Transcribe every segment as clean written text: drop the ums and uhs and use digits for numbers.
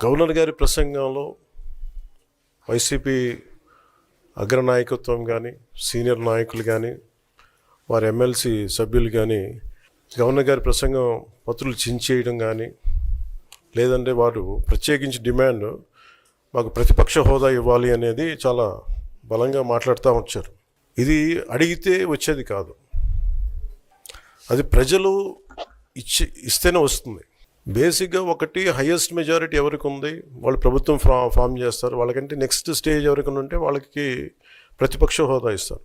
Governor గారి ప్రసంగంలో YCP అగ్రనాయకత్వం కానీ సీనియర్ నాయకులు కానీ వారి ఎమ్మెల్సీ సభ్యులు కానీ గవర్నర్ గారి ప్రసంగం పత్రులు చించేయడం కానీ లేదంటే వారు ప్రత్యేకించి డిమాండ్ మాకు ప్రతిపక్ష హోదా ఇవ్వాలి అనేది చాలా బలంగా మాట్లాడుతూ వచ్చారు. ఇది అడిగితే వచ్చేది కాదు, అది ప్రజలు ఇస్తేనే వస్తుంది. బేసిక్గా ఒకటి హైయెస్ట్ మెజారిటీ ఎవరికి ఉంది వాళ్ళు ప్రభుత్వం ఫామ్ చేస్తారు, వాళ్ళకంటే నెక్స్ట్ స్టేజ్ ఎవరికి ఉంటే వాళ్ళకి ప్రతిపక్ష హోదా ఇస్తారు.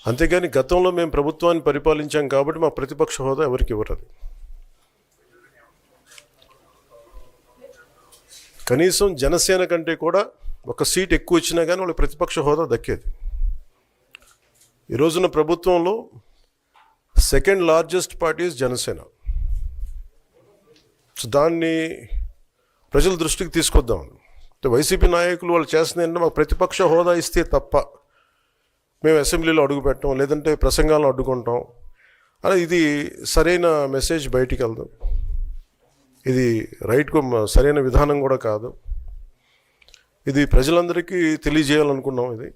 అంతేగాని గతంలో మేము ప్రభుత్వాన్ని పరిపాలించాం కాబట్టి మా ప్రతిపక్ష హోదా ఎవరికి ఇవ్వరు. కనీసం జనసేన కంటే కూడా ఒక సీట్ ఎక్కువ వచ్చినా కానీ వాళ్ళకి ప్రతిపక్ష హోదా దక్కేది. ఈ రోజున ప్రభుత్వంలో second largest party Janasena. So దాన్ని ప్రజల దృష్టికి తీసుకొద్దాం. వైసీపీ నాయకులు వాళ్ళు చేస్తుంది ఏంటంటే మాకు ప్రతిపక్ష హోదా ఇస్తే తప్ప మేము అసెంబ్లీలో అడుగు పెట్టాం, లేదంటే ప్రసంగాలను అడ్డుకుంటాం అని. ఇది సరైన మెసేజ్ బయటికి వెళ్దాం, ఇది సరైన విధానం కూడా కాదు. ఇది ప్రజలందరికీ తెలియజేయాలనుకున్నాం. ఇది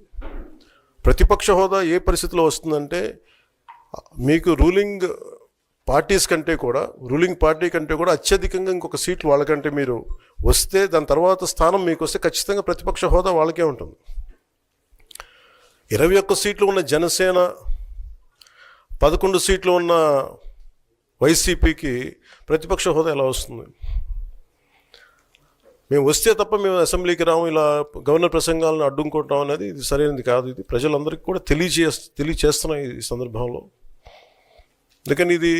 ప్రతిపక్ష హోదా ఏ పరిస్థితిలో వస్తుందంటే మీకు రూలింగ్ పార్టీ కంటే కూడా అత్యధికంగా ఇంకొక సీట్లు వాళ్ళకంటే మీరు వస్తే దాని తర్వాత స్థానం మీకు వస్తే ఖచ్చితంగా ప్రతిపక్ష హోదా వాళ్ళకే ఉంటుంది. 21 సీట్లు ఉన్న జనసేన, 11 సీట్లు ఉన్న వైసీపీకి ప్రతిపక్ష హోదా ఎలా వస్తుంది? మేము వస్తే తప్ప మేము అసెంబ్లీకి రాము, ఇలా గవర్నర్ ప్రసంగాలను అడ్డుకుంటాం అనేది ఇది సరైనది కాదు. ఇది ప్రజలందరికీ కూడా తెలియచేస్తున్నాయి ఈ సందర్భంలో. అందుకని ఇది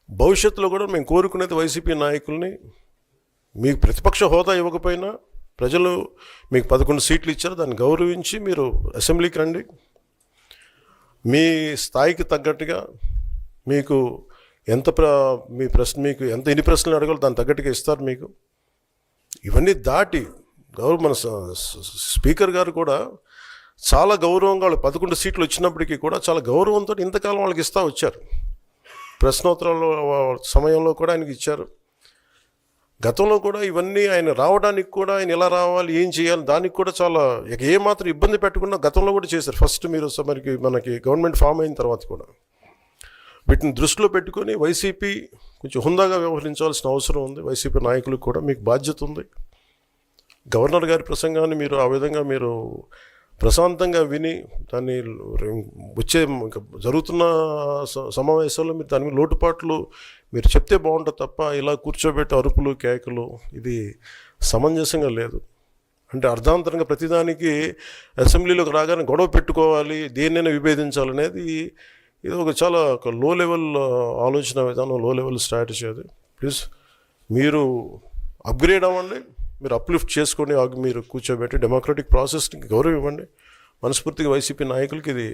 భవిష్యత్తులో కూడా మేము కోరుకునేది వైసీపీ నాయకుల్ని, మీకు ప్రతిపక్ష హోదా ఇవ్వకపోయినా ప్రజలు మీకు 11 సీట్లు ఇచ్చారు, దాన్ని గౌరవించి మీరు అసెంబ్లీకి రండి. మీ స్థాయికి తగ్గట్టుగా మీకు ఎన్ని ప్రశ్నలు అడగాలో దాని తగ్గట్టుగా ఇస్తారు మీకు. ఇవన్నీ దాటి మన స్పీకర్ గారు కూడా చాలా గౌరవంగా వాళ్ళు 11 సీట్లు వచ్చినప్పటికీ కూడా చాలా గౌరవంతో ఇంతకాలం వాళ్ళకి ఇస్తూ వచ్చారు. ప్రశ్నోత్తరాల సమయంలో కూడా ఆయనకి ఇచ్చారు. గతంలో కూడా ఇవన్నీ ఆయన రావడానికి కూడా ఆయన ఎలా రావాలి, ఏం చేయాలి, దానికి కూడా చాలా ఏమాత్రం ఇబ్బంది పెట్టకుండా గతంలో కూడా చేశారు. ఫస్ట్ మీరు మనకి గవర్నమెంట్ ఫామ్ అయిన తర్వాత కూడా వీటిని దృష్టిలో పెట్టుకొని వైసీపీ కొంచెం హుందాగా వ్యవహరించాల్సిన అవసరం ఉంది. వైసీపీ నాయకులకు కూడా మీకు బాధ్యత ఉంది. గవర్నర్ గారి ప్రసంగాన్ని మీరు ఆ విధంగా మీరు ప్రశాంతంగా విని దాన్ని వచ్చే జరుగుతున్న సమావేశాల్లో మీరు దాని మీద లోటుపాట్లు మీరు చెప్తే బాగుంటుంది తప్ప ఇలా కూర్చోబెట్టి అరుపులు కేకలు ఇది సమంజసంగా లేదు. అంటే అర్ధాంతరంగా ప్రతిదానికి అసెంబ్లీలోకి రాగానే గొడవ పెట్టుకోవాలి, దేన్నైనా విభేదించాలనేది ఇది చాలా లో లెవెల్ ఆలోచన విధానం, లో లెవెల్ స్ట్రాటజీ. అది ప్లీజ్ మీరు అప్గ్రేడ్ అవ్వండి, మీరు అప్లిఫ్ట్ చేసుకోండి, మీరు కూర్చోబెట్టి డెమోక్రటిక్ ప్రాసెస్కి గౌరవం ఇవ్వండి. మనస్ఫూర్తిగా వైసీపీ నాయకులకి ఇది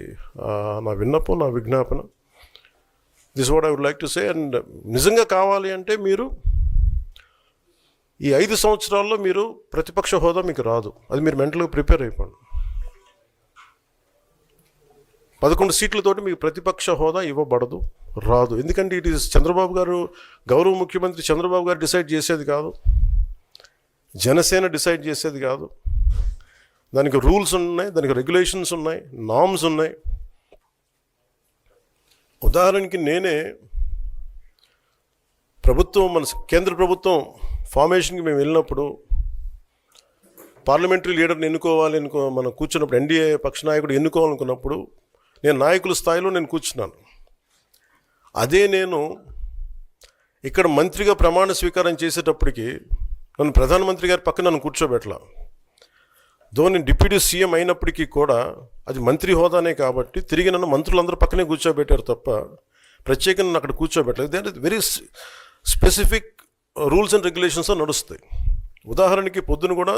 నా విన్నపం, నా విజ్ఞాపన. This what I would like to say. And నిజంగా కావాలి అంటే మీరు ఈ 5 సంవత్సరాల్లో మీరు ప్రతిపక్ష హోదా మీకు రాదు, అది మీరు మెంటల్గా ప్రిపేర్ అయిపోండి. 11 సీట్లతోటి మీకు ప్రతిపక్ష హోదా ఇవ్వబడదు, రాదు. ఎందుకంటే ఇట్ ఈస్ చంద్రబాబు గారు, గౌరవ ముఖ్యమంత్రి చంద్రబాబు గారు డిసైడ్ చేసేది కాదు, జనసేన డిసైడ్ చేసేది కాదు. దానికి రూల్స్ ఉన్నాయి, దానికి రెగ్యులేషన్స్ ఉన్నాయి, నామ్స్ ఉన్నాయి. ఉదాహరణకి నేనే మన కేంద్ర ప్రభుత్వం ఫార్మేషన్కి మేము వెళ్ళినప్పుడు పార్లమెంటరీ లీడర్ని మనం కూర్చున్నప్పుడు ఎన్డీఏ పక్ష నాయకుడు ఎన్నుకోవాలనుకున్నప్పుడు నేను నాయకుల స్థాయిలో నేను కూర్చున్నాను. అదే నేను ఇక్కడ మంత్రిగా ప్రమాణ స్వీకారం చేసేటప్పటికి నన్ను ప్రధానమంత్రి గారి పక్కన నన్ను కూర్చోబెట్టలా. నేను డిప్యూటీ సీఎం అయినప్పటికీ కూడా అది మంత్రి హోదానే కాబట్టి తిరిగి నన్ను మంత్రులందరూ పక్కనే కూర్చోబెట్టారు తప్ప ప్రత్యేకంగా నన్ను అక్కడ కూర్చోబెట్టలేదు. అంటే very specific rules and regulations నడుస్తాయి. ఉదాహరణకి పొద్దున కూడా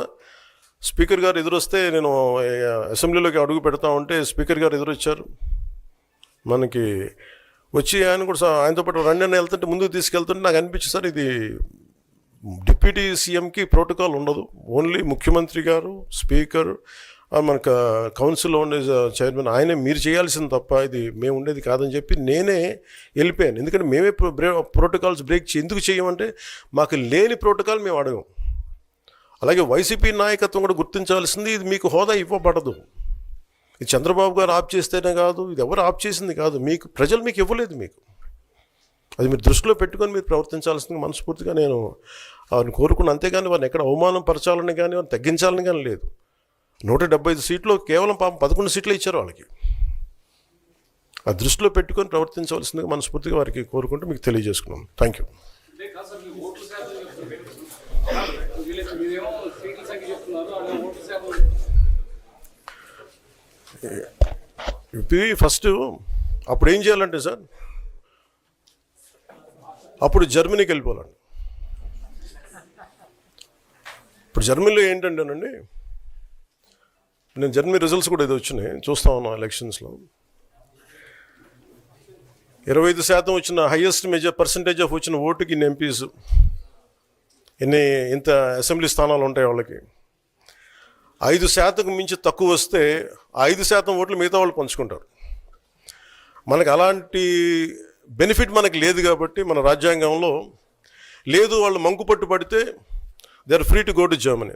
స్పీకర్ గారు ఎదురొస్తే నేను అసెంబ్లీలోకి అడుగు పెడతా ఉంటే స్పీకర్ గారు ఎదురొచ్చారు. మనకి వచ్చి ఆయన కూడా ఆయనతో పాటు రండి అని వెళ్తుంటే ముందుకు తీసుకెళ్తుంటే నాకు అనిపించింది, సార్ ఇది డిప్యూటీ సీఎంకి ప్రోటోకాల్ ఉండదు, ఓన్లీ ముఖ్యమంత్రి గారు, స్పీకర్, మనకు కౌన్సిల్లో ఉండే చైర్మన్ ఆయనే మీరు చేయాల్సింది తప్ప ఇది మేము ఉండేది కాదని చెప్పి నేనే వెళ్ళిపోయాను. ఎందుకంటే మేమే ప్రోటోకాల్స్ బ్రేక్ ఎందుకు చేయమంటే మాకు లేని ప్రోటోకాల్ మేము అడగం. అలాగే వైసీపీ నాయకత్వం కూడా గుర్తించాల్సింది, ఇది మీకు హోదా ఇవ్వబడదు. ఇది చంద్రబాబు గారు ఆప్ చేస్తేనే కాదు, ఇది ఎవరు ఆప్ చేసింది కాదు, మీకు ప్రజలు మీకు ఇవ్వలేదు. మీకు అది మీరు దృష్టిలో పెట్టుకొని మీరు ప్రవర్తించాల్సింది మనస్ఫూర్తిగా నేను వారిని కోరుకున్నాను. అంతేగాని వారిని ఎక్కడ అవమానం పరచాలని కానీ వారిని తగ్గించాలని కానీ లేదు. 175 సీట్లు కేవలం పాపం 11 సీట్లు ఇచ్చారు వాళ్ళకి. ఆ దృష్టిలో పెట్టుకొని ప్రవర్తించవలసిందిగా మనస్ఫూర్తిగా వారికి కోరుకుంటూ మీకు తెలియజేసుకున్నాను. Thank you. ఇది ఫస్ట్ అప్పుడు ఏం చేయాలంటే సార్, అప్పుడు జర్మనీకి వెళ్ళిపోవాలండి. ఇప్పుడు జర్మనీలో ఏంటంటేనండి, నేను జర్మనీ రిజల్ట్స్ కూడా ఇది వచ్చినాయి చూస్తా ఉన్నాను. ఎలక్షన్స్లో 25% వచ్చిన హైయెస్ట్ పర్సంటేజ్ ఆఫ్ వచ్చిన ఓటుకి ఇన్ని ఎంపీస్, ఇంత అసెంబ్లీ స్థానాలు ఉంటాయి వాళ్ళకి. 5% మించి తక్కువ వస్తే 5% ఓట్లు మిగతా వాళ్ళు పంచుకుంటారు. మనకు అలాంటి బెనిఫిట్ మనకి లేదు కాబట్టి మన రాజ్యాంగంలో లేదు. వాళ్ళు మంకు పట్టు పడితే they are free to go to Germany.